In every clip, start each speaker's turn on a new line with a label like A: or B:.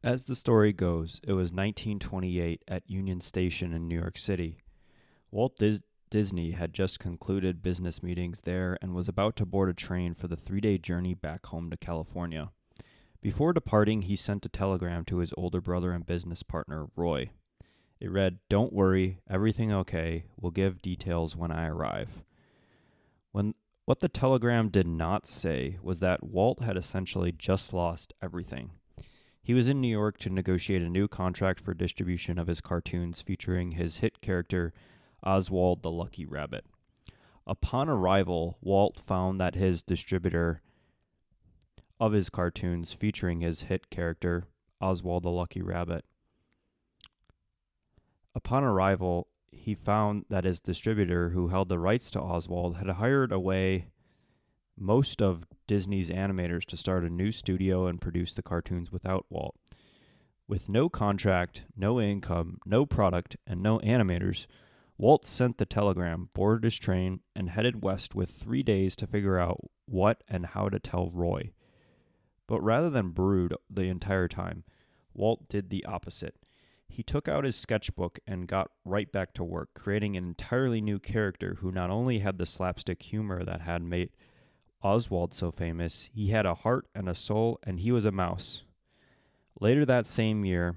A: As the story goes, it was 1928 at Union Station in New York City. Disney had just concluded business meetings there and was about to board a train for the 3-day journey back home to California. Before departing, he sent a telegram to his older brother and business partner, Roy. It read, "Don't worry, everything okay. We'll give details when I arrive." What the telegram did not say was that Walt had essentially just lost everything. He was in New York to negotiate a new contract for distribution of his cartoons featuring his hit character, Oswald the Lucky Rabbit. Upon arrival, Walt found that his distributor of his cartoons featuring his hit character, Oswald the Lucky Rabbit. Upon arrival, he found that his distributor, who held the rights to Oswald, had hired away most of Disney's animators to start a new studio and produce the cartoons without Walt. With no contract, no income, no product, and no animators, Walt sent the telegram, boarded his train, and headed west with 3 days to figure out what and how to tell Roy. But rather than brood the entire time, Walt did the opposite. He took out his sketchbook and got right back to work, creating an entirely new character who not only had the slapstick humor that had made Oswald so famous, he had a heart and a soul, and he was a mouse. Later that same year,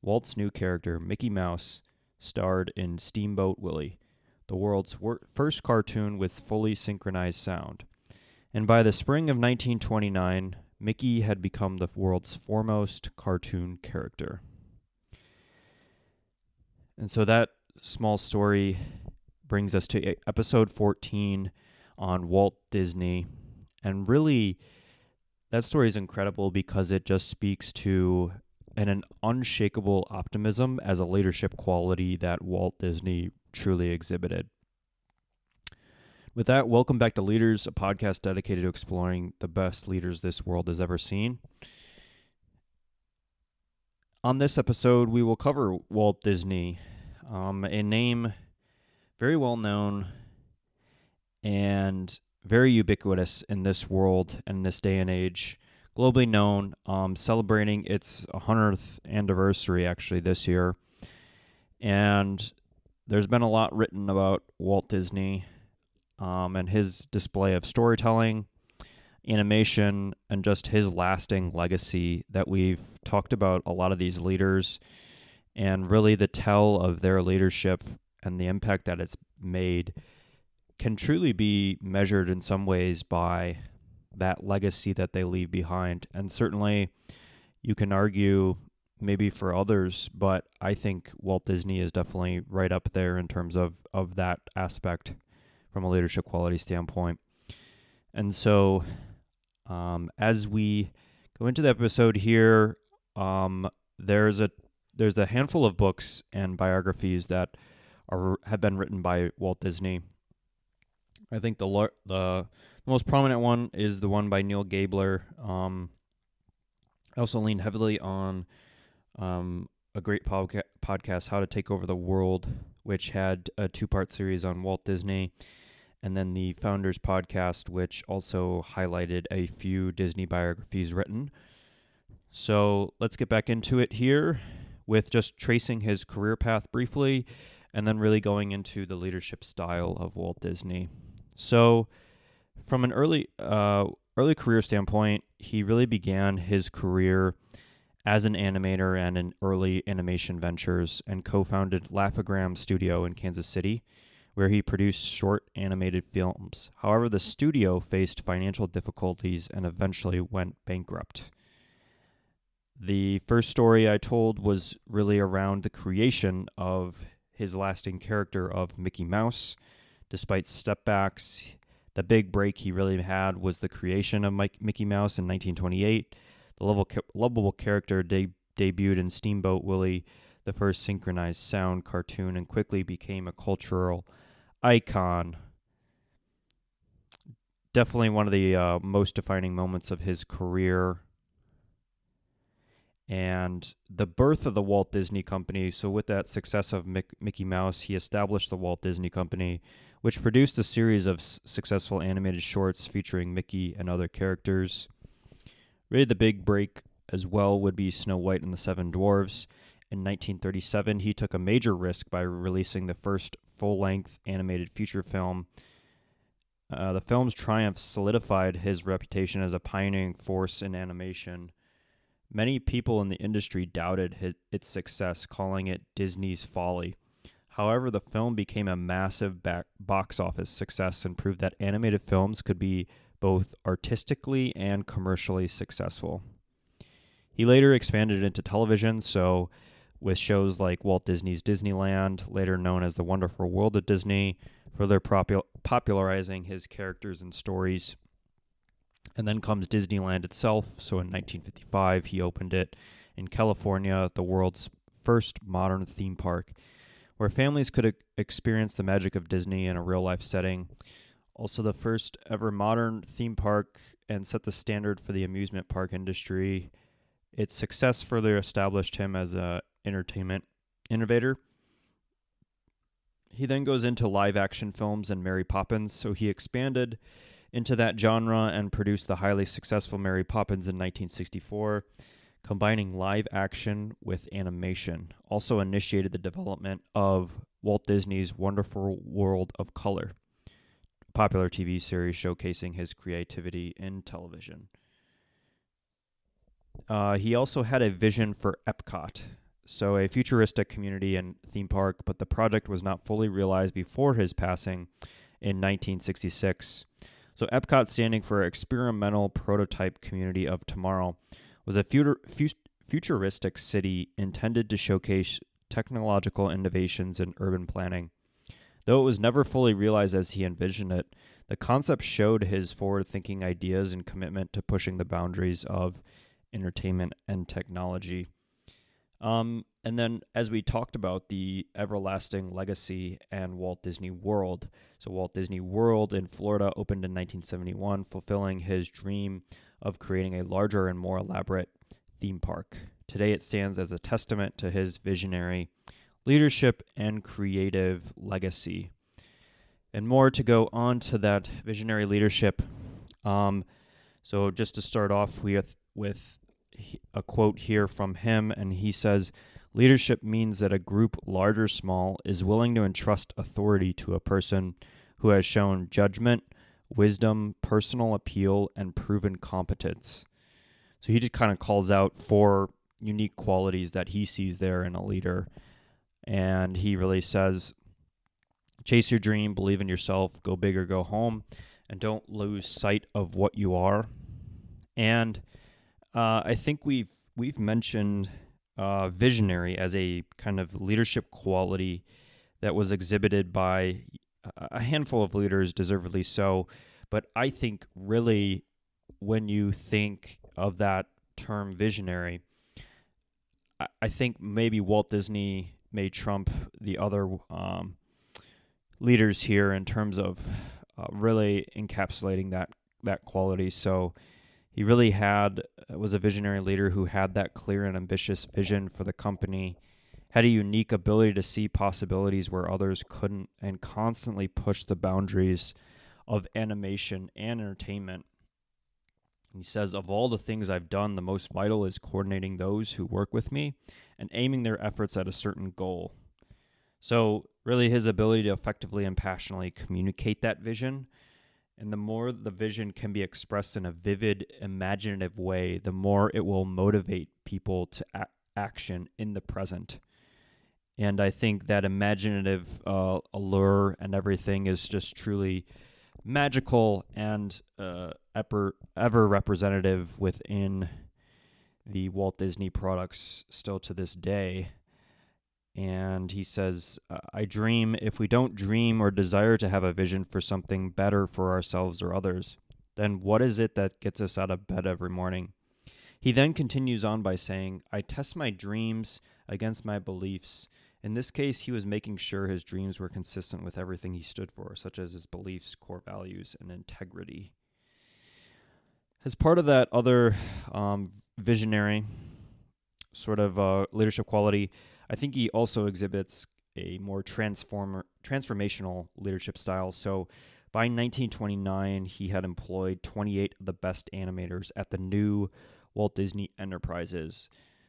A: Walt's new character, Mickey Mouse, starred in Steamboat Willie, the world's first cartoon with fully synchronized sound. And by the spring of 1929, Mickey had become the world's foremost cartoon character. And so that small story brings us to episode 14 on Walt Disney. And really, that story is incredible because it just speaks to an unshakable optimism as a leadership quality that Walt Disney truly exhibited. With that, welcome back to Leaders, a podcast dedicated to exploring the best leaders this world has ever seen. On this episode, we will cover Walt Disney, a name very well known and very ubiquitous in this world and this day and age, globally known, celebrating its 100th anniversary actually this year. And there's been a lot written about Walt Disney and his display of storytelling, animation, and just his lasting legacy that we've talked about a lot of these leaders and really the tell of their leadership and the impact that it's made can truly be measured in some ways by that legacy that they leave behind. And certainly you can argue maybe for others, but I think Walt Disney is definitely right up there in terms of that aspect from a leadership quality standpoint. And so as we go into the episode here, there's a handful of books and biographies that have been written by Walt Disney. I think the most prominent one is the one by Neil Gabler. I also lean heavily on a great podcast, How to Take Over the World, which had a 2-part series on Walt Disney, and then the Founders podcast, which also highlighted a few Disney biographies written. So let's get back into it here with just tracing his career path briefly, and then really going into the leadership style of Walt Disney. So from an early career standpoint, he really began his career as an animator and in early animation ventures and co-founded Laugh-O-Gram Studio in Kansas City, where he produced short animated films. However, the studio faced financial difficulties and eventually went bankrupt. The first story I told was really around the creation of his lasting character of Mickey Mouse. Despite setbacks, the big break he really had was the creation of Mickey Mouse in 1928. The lovable character debuted in Steamboat Willie, the first synchronized sound cartoon, and quickly became a cultural icon. Definitely one of the most defining moments of his career. And the birth of the Walt Disney Company. So with that success of Mickey Mouse, he established the Walt Disney Company, which produced a series of successful animated shorts featuring Mickey and other characters. Really the big break as well would be Snow White and the Seven Dwarfs. In 1937, he took a major risk by releasing the first full-length animated feature film. The film's triumph solidified his reputation as a pioneering force in animation. Many people in the industry doubted its success, calling it Disney's folly. However, the film became a massive box office success and proved that animated films could be both artistically and commercially successful. He later expanded into television, so with shows like Walt Disney's Disneyland, later known as The Wonderful World of Disney, further popularizing his characters and stories. And then comes Disneyland itself. So in 1955, he opened it in California, the world's first modern theme park, where families could experience the magic of Disney in a real-life setting. Also the first ever modern theme park and set the standard for the amusement park industry. Its success further established him as an entertainment innovator. He then goes into live-action films and Mary Poppins, so he expanded into that genre and produced the highly successful Mary Poppins in 1964, combining live action with animation. Also initiated the development of Walt Disney's Wonderful World of Color, a popular TV series showcasing his creativity in television. He also had a vision for Epcot, so a futuristic community and theme park, but the project was not fully realized before his passing in 1966. So Epcot, standing for Experimental Prototype Community of Tomorrow, was a futuristic city intended to showcase technological innovations in urban planning. Though it was never fully realized as he envisioned it, the concept showed his forward-thinking ideas and commitment to pushing the boundaries of entertainment and technology. And then, as we talked about, the everlasting legacy and Walt Disney World. So Walt Disney World in Florida opened in 1971, fulfilling his dream of creating a larger and more elaborate theme park. Today it stands as a testament to his visionary leadership and creative legacy. And more to go on to that visionary leadership. So just to start off with a quote here from him, and he says, "Leadership means that a group, large or small, is willing to entrust authority to a person who has shown judgment, wisdom, personal appeal, and proven competence." So he just kind of calls out 4 unique qualities that he sees there in a leader. And he really says, chase your dream, believe in yourself, go big or go home, and don't lose sight of what you are. And I think we've mentioned visionary as a kind of leadership quality that was exhibited by a handful of leaders, deservedly so. But I think really when you think of that term visionary, I think maybe Walt Disney may trump the other leaders here in terms of really encapsulating that quality. So he really was a visionary leader who had that clear and ambitious vision for the company, had a unique ability to see possibilities where others couldn't, and constantly pushed the boundaries of animation and entertainment. He says, "Of all the things I've done, the most vital is coordinating those who work with me and aiming their efforts at a certain goal." So really his ability to effectively and passionately communicate that vision. And the more the vision can be expressed in a vivid, imaginative way, the more it will motivate people to action in the present. And I think that imaginative allure and everything is just truly magical and ever representative within the Walt Disney products still to this day. And he says, "I dream. If we don't dream or desire to have a vision for something better for ourselves or others, then what is it that gets us out of bed every morning?" He then continues on by saying, "I test my dreams against my beliefs." In this case, he was making sure his dreams were consistent with everything he stood for, such as his beliefs, core values, and integrity. As part of that other visionary sort of leadership quality, I think he also exhibits a more transformational leadership style. So by 1929, he had employed 28 of the best animators at the new Walt Disney Enterprises.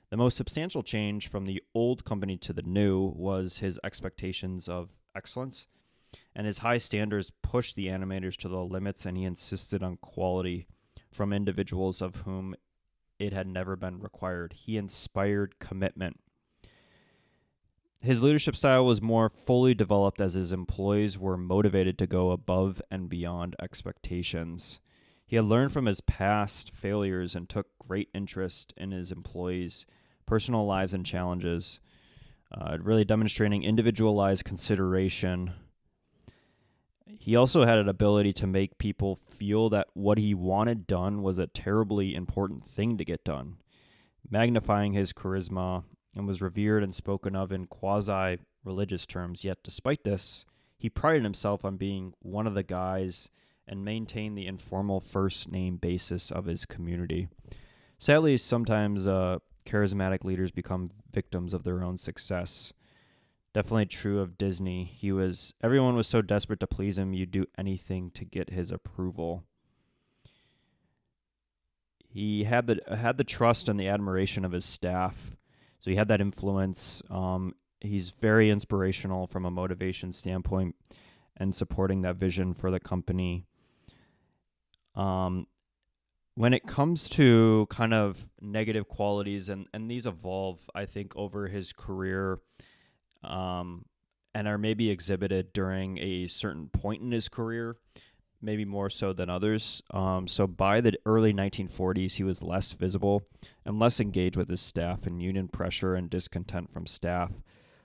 A: The most substantial change from the old company to the new was his expectations of excellence, and his high standards pushed the animators to the limits, and he insisted on quality from individuals of whom it had never been required. He inspired commitment. His leadership style was more fully developed as his employees were motivated to go above and beyond expectations. He had learned from his past failures and took great interest in his employees' personal lives and challenges, really demonstrating individualized consideration. He also had an ability to make people feel that what he wanted done was a terribly important thing to get done, magnifying his charisma, and was revered and spoken of in quasi-religious terms. Yet, despite this, he prided himself on being one of the guys and maintained the informal first-name basis of his community. Sadly, sometimes charismatic leaders become victims of their own success. Definitely true of Disney. Everyone was so desperate to please him, you'd do anything to get his approval. He had the trust and the admiration of his staff. So he had that influence. He's very inspirational from a motivation standpoint and supporting that vision for the company. When it comes to kind of negative qualities, and these evolve, I think, over his career, and are maybe exhibited during a certain point in his career, maybe more so than others. So by the early 1940s, he was less visible and less engaged with his staff, and union pressure and discontent from staff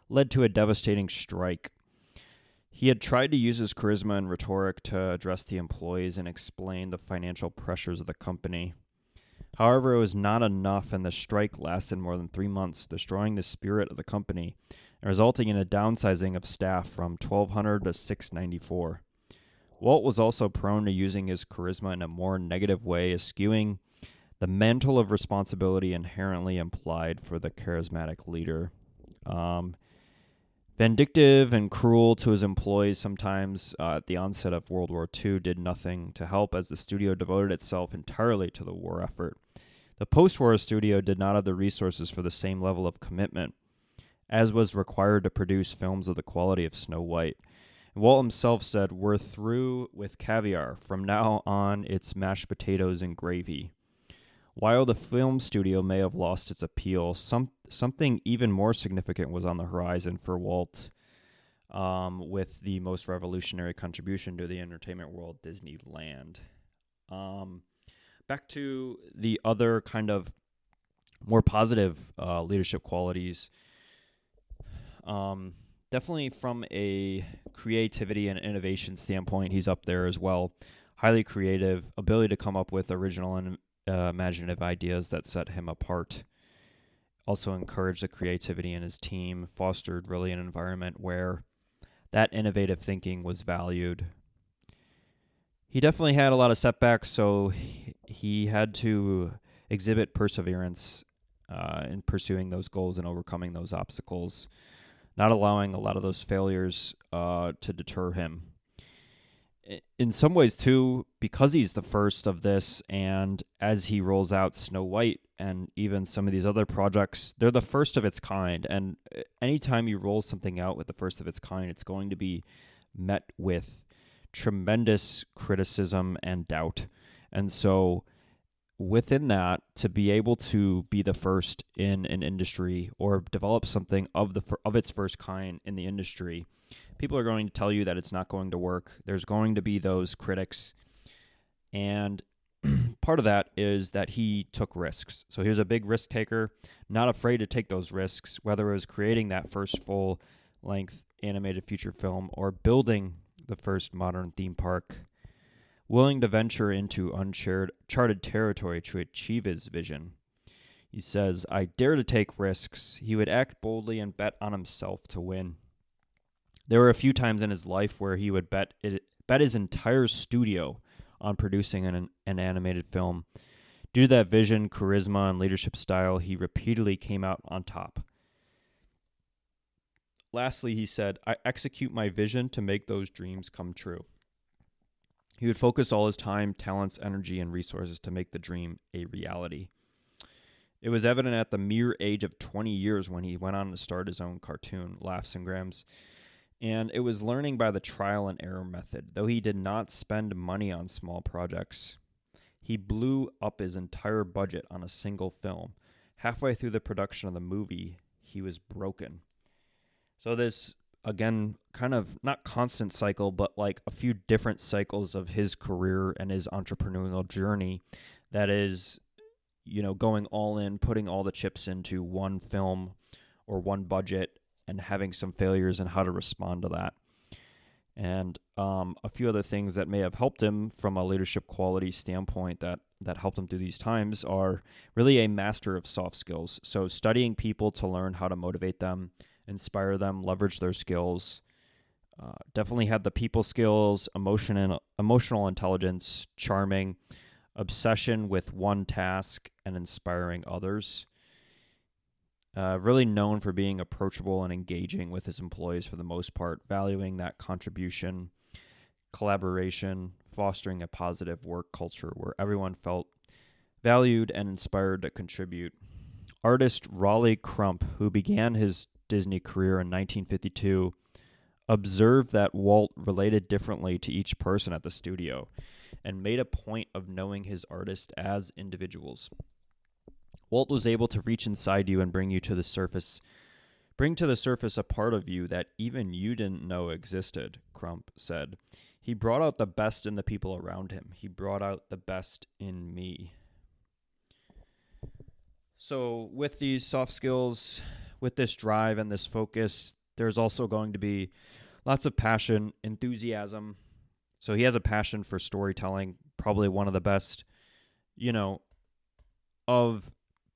A: led to a devastating strike. He had tried to use his charisma and rhetoric to address the employees and explain the financial pressures of the company. However, it was not enough, and the strike lasted more than 3 months, destroying the spirit of the company and resulting in a downsizing of staff from 1,200 to 694. Walt was also prone to using his charisma in a more negative way, eschewing the mantle of responsibility inherently implied for the charismatic leader. Vindictive and cruel to his employees sometimes at the onset of World War II did nothing to help, as the studio devoted itself entirely to the war effort. The post-war studio did not have the resources for the same level of commitment as was required to produce films of the quality of Snow White. Walt himself said, "We're through with caviar. From now on, it's mashed potatoes and gravy." While the film studio may have lost its appeal, something even more significant was on the horizon for Walt, with the most revolutionary contribution to the entertainment world, Disneyland. Back to the other kind of more positive leadership qualities. Definitely from a creativity and innovation standpoint, he's up there as well. Highly creative, ability to come up with original and imaginative ideas that set him apart. Also encouraged the creativity in his team, fostered really an environment where that innovative thinking was valued. He definitely had a lot of setbacks, so he had to exhibit perseverance in pursuing those goals and overcoming those obstacles, not allowing a lot of those failures to deter him. In some ways, too, because he's the first of this, and as he rolls out Snow White and even some of these other projects, they're the first of its kind. And anytime you roll something out with the first of its kind, it's going to be met with tremendous criticism and doubt. And so within that, to be able to be the first in an industry or develop something of its first kind in the industry, people are going to tell you that it's not going to work. There's going to be those critics. And part of that is that he took risks. So he was a big risk taker, not afraid to take those risks, whether it was creating that first full-length animated feature film or building the first modern theme park, willing to venture into uncharted territory to achieve his vision. He says, "I dare to take risks." He would act boldly and bet on himself to win. There were a few times in his life where he would bet his entire studio on producing an animated film. Due to that vision, charisma, and leadership style, he repeatedly came out on top. Lastly, he said, "I execute my vision to make those dreams come true." He would focus all his time, talents, energy, and resources to make the dream a reality. It was evident at the mere age of 20 years when he went on to start his own cartoon, Laughs and Grams. And it was learning by the trial and error method. Though he did not spend money on small projects, he blew up his entire budget on a single film. Halfway through the production of the movie, he was broken. So this, again, kind of not constant cycle, but like a few different cycles of his career and his entrepreneurial journey that is, going all in, putting all the chips into one film or one budget and having some failures and how to respond to that. And a few other things that may have helped him from a leadership quality standpoint that helped him through these times are really a master of soft skills. So studying people to learn how to motivate them, inspire them, leverage their skills. Definitely had the people skills, emotional intelligence, charming, obsession with one task, and inspiring others. Really known for being approachable and engaging with his employees for the most part, valuing that contribution, collaboration, fostering a positive work culture where everyone felt valued and inspired to contribute. Artist Raleigh Crump, who began his Disney career in 1952, observed that Walt related differently to each person at the studio and made a point of knowing his artists as individuals. Walt was able to reach inside you and bring to the surface a part of you that even you didn't know existed, Crump said. He brought out the best in the people around him. He brought out the best in me. So with these soft skills, with this drive and this focus, there's also going to be lots of passion, enthusiasm. So he has a passion for storytelling, probably one of the best, of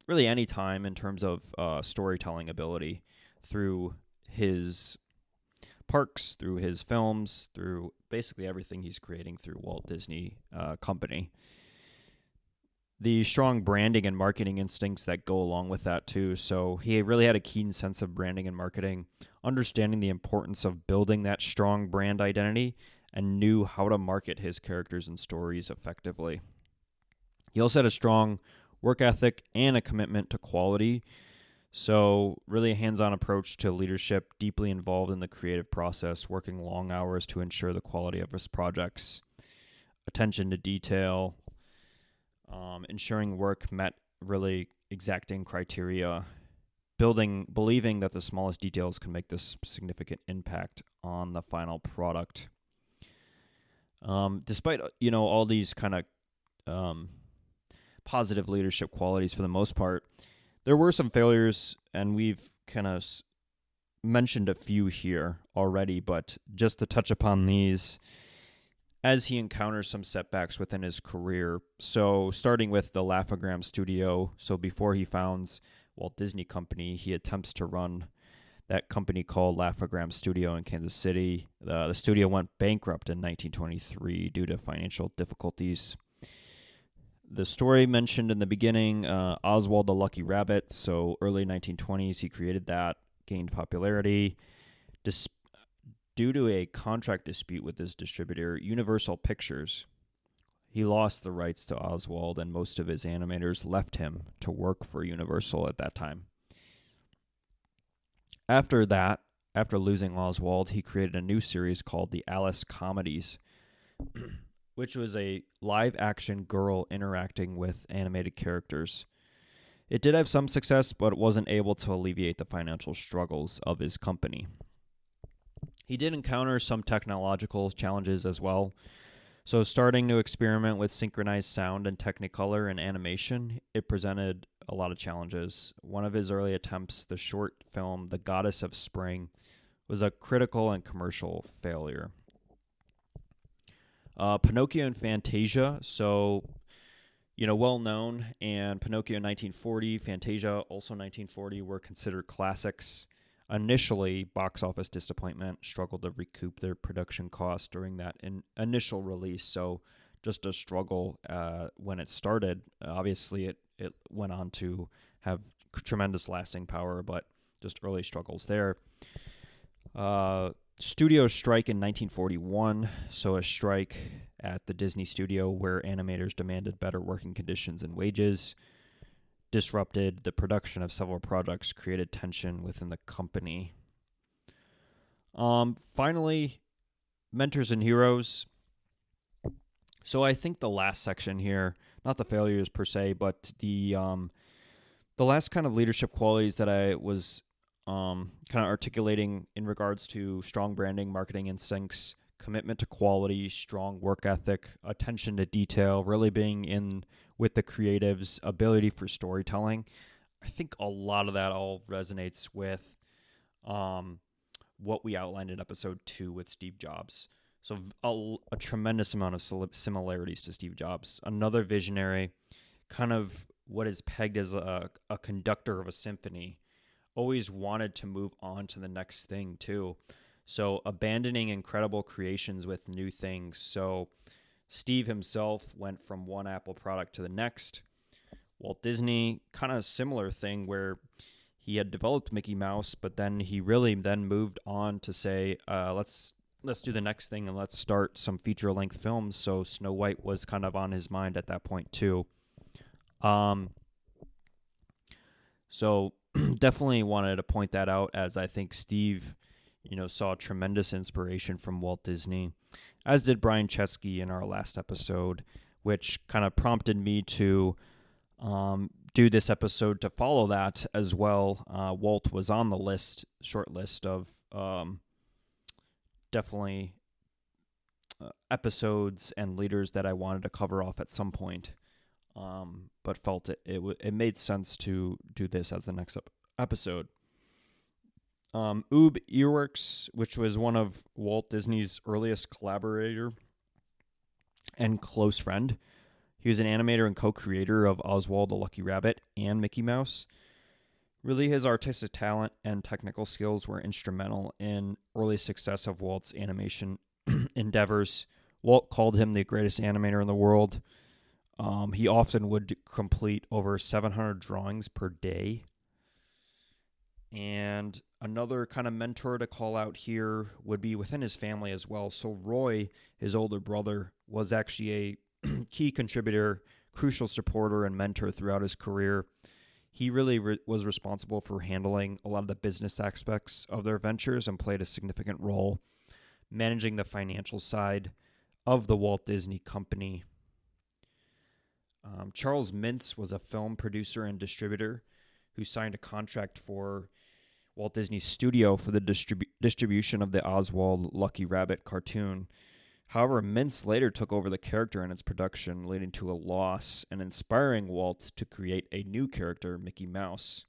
A: really any time in terms of storytelling ability through his parks, through his films, through basically everything he's creating through Walt Disney Company. The strong branding and marketing instincts that go along with that too. So he really had a keen sense of branding and marketing, understanding the importance of building that strong brand identity, and knew how to market his characters and stories effectively. He also had a strong work ethic and a commitment to quality. So really a hands-on approach to leadership, deeply involved in the creative process, working long hours to ensure the quality of his projects, attention to detail, ensuring work met really exacting criteria, believing that the smallest details can make this significant impact on the final product. Despite, all these kind of positive leadership qualities for the most part, there were some failures, and we've kind of mentioned a few here already, but just to touch upon these as he encounters some setbacks within his career. So starting with the Laugh-O-Gram studio, so before he founds Walt Disney Company, he attempts to run that company called Laugh-O-Gram Studio in Kansas City. The studio went bankrupt in 1923 due to financial difficulties. The story mentioned in the beginning, Oswald the Lucky Rabbit, so early 1920s, he created that, gained popularity. Due to a contract dispute with his distributor, Universal Pictures, he lost the rights to Oswald, and most of his animators left him to work for Universal at that time. After losing Oswald, he created a new series called the Alice Comedies, which was a live-action girl interacting with animated characters. It did have some success, but it wasn't able to alleviate the financial struggles of his company. He did encounter some technological challenges as well. So starting to experiment with synchronized sound and Technicolor and animation, it presented a lot of challenges. One of his early attempts, the short film The Goddess of Spring, was a critical and commercial failure. Pinocchio and Fantasia, so, well known, and Pinocchio 1940, Fantasia also 1940 were considered classics. Initially, box office disappointment, struggled to recoup their production costs during that initial release, so just a struggle when it started. Obviously, it went on to have tremendous lasting power, but just early struggles there. Studio strike in 1941, so a strike at the Disney studio where animators demanded better working conditions and wages. disrupted the production of several projects, created tension within the company. Finally, mentors and heroes. So I think the last section here, not the failures per se, but the last kind of leadership qualities that I was kind of articulating in regards to strong branding, marketing instincts, commitment to quality, strong work ethic, attention to detail, really being in with the creatives, ability for storytelling. I think a lot of that all resonates with what we outlined in episode 2 with Steve Jobs. So a tremendous amount of similarities to Steve Jobs. Another visionary, kind of what is pegged as a conductor of a symphony, always wanted to move on to the next thing too. So abandoning incredible creations with new things. So Steve himself went from one Apple product to the next. Walt Disney, kind of similar thing where he had developed Mickey Mouse, but then he really then moved on to say, let's do the next thing and let's start some feature-length films. So Snow White was kind of on his mind at that point too. So definitely wanted to point that out, as I think Steve, saw tremendous inspiration from Walt Disney, as did Brian Chesky in our last episode, which kind of prompted me to do this episode to follow that as well. Walt was on the short list of definitely episodes and leaders that I wanted to cover off at some point, but felt it made sense to do this as the next episode. Ub Iwerks, which was one of Walt Disney's earliest collaborator and close friend. He was an animator and co-creator of Oswald the Lucky Rabbit and Mickey Mouse. Really, his artistic talent and technical skills were instrumental in early success of Walt's animation endeavors. Walt called him the greatest animator in the world. He often would complete over 700 drawings per day. And another kind of mentor to call out here would be within his family as well. So Roy, his older brother, was actually a key contributor, crucial supporter, and mentor throughout his career. He really was responsible for handling a lot of the business aspects of their ventures and played a significant role managing the financial side of the Walt Disney Company. Charles Mintz was a film producer and distributor who signed a contract for Walt Disney Studio for the distribution of the Oswald Lucky Rabbit cartoon. However, Mintz later took over the character and its production, leading to a loss and inspiring Walt to create a new character, Mickey Mouse.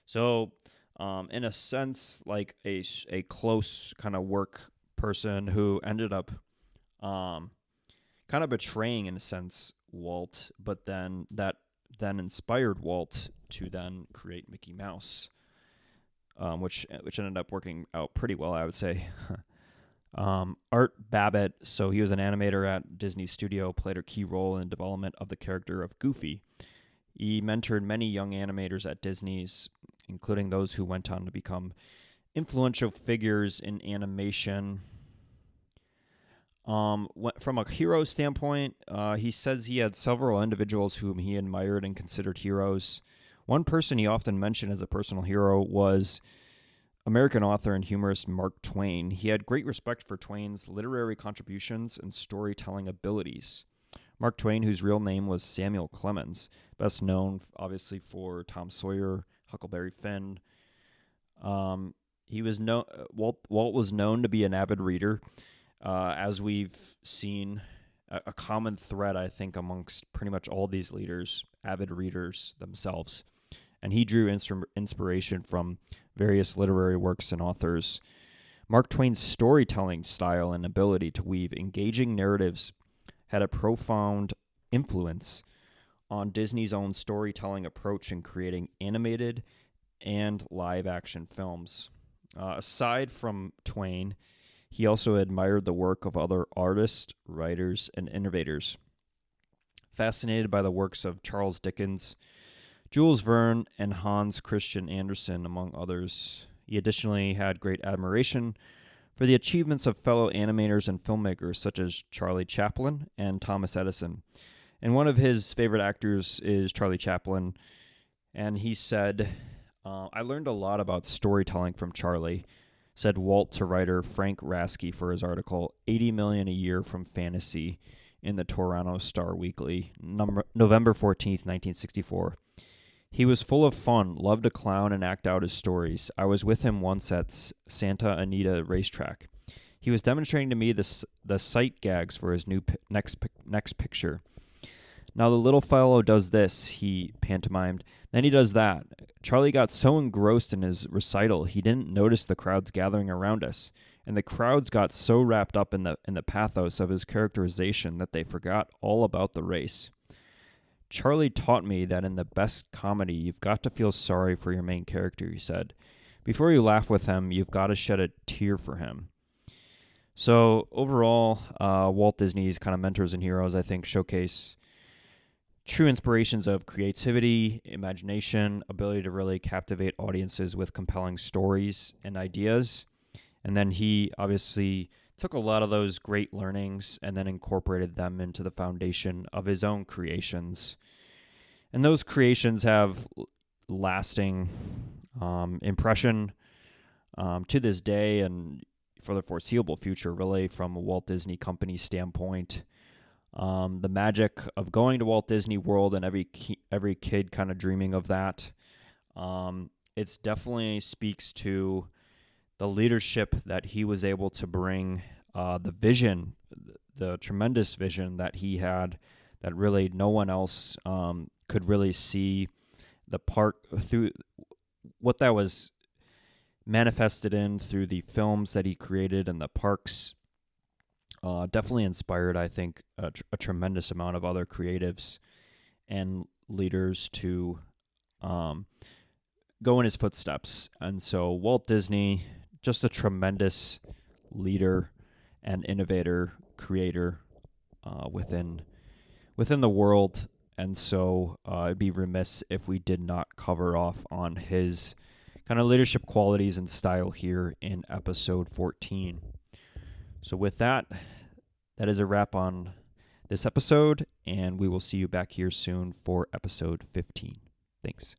A: So, in a sense, like a close kind of work person who ended up kind of betraying, in a sense, Walt, but then that inspired Walt to then create Mickey Mouse, which ended up working out pretty well, I would say. Art Babbitt, so he was an animator at Disney Studio, played a key role in the development of the character of Goofy. He mentored many young animators at Disney's, including those who went on to become influential figures in animation. From a hero standpoint, he says he had several individuals whom he admired and considered heroes. One person he often mentioned as a personal hero was American author and humorist Mark Twain. He had great respect for Twain's literary contributions and storytelling abilities. Mark Twain, whose real name was Samuel Clemens, best known obviously for Tom Sawyer, Huckleberry Finn. Walt was known to be an avid reader, as we've seen a common thread, I think, amongst pretty much all these leaders, avid readers themselves. And he drew inspiration from various literary works and authors. Mark Twain's storytelling style and ability to weave engaging narratives had a profound influence on Disney's own storytelling approach in creating animated and live-action films. Aside from Twain, he also admired the work of other artists, writers, and innovators. Fascinated by the works of Charles Dickens, Jules Verne, and Hans Christian Andersen, among others. He additionally had great admiration for the achievements of fellow animators and filmmakers such as Charlie Chaplin and Thomas Edison. And one of his favorite actors is Charlie Chaplin, And he said, I learned a lot about storytelling from Charlie, said Walt to writer Frank Rasky for his article, $80 million a year from fantasy in the Toronto Star Weekly, November 14th, 1964. He was full of fun, loved to clown and act out his stories. I was with him once at Santa Anita racetrack. He was demonstrating to me the sight gags for his next picture. Now the little fellow does this, he pantomimed. Then he does that. Charlie got so engrossed in his recital, he didn't notice the crowds gathering around us. And the crowds got so wrapped up in the pathos of his characterization that they forgot all about the race. Charlie taught me that in the best comedy, you've got to feel sorry for your main character, he said. Before you laugh with him, you've got to shed a tear for him. So overall, Walt Disney's kind of mentors and heroes, I think, showcase true inspirations of creativity, imagination, ability to really captivate audiences with compelling stories and ideas. And then he obviously took a lot of those great learnings and then incorporated them into the foundation of his own creations. And those creations have lasting impression to this day and for the foreseeable future, really, from a Walt Disney Company standpoint. The magic of going to Walt Disney World and every kid kind of dreaming of that. It's definitely speaks to the leadership that he was able to bring, the vision, the tremendous vision that he had that really no one else could really see the park through what that was manifested in through the films that he created and the parks. Definitely inspired, I think, a tremendous amount of other creatives and leaders to go in his footsteps. And so Walt Disney, just a tremendous leader and innovator, creator within the world. And so it'd be remiss if we did not cover off on his kind of leadership qualities and style here in episode 14. So with that, that is a wrap on this episode, and we will see you back here soon for episode 15. Thanks.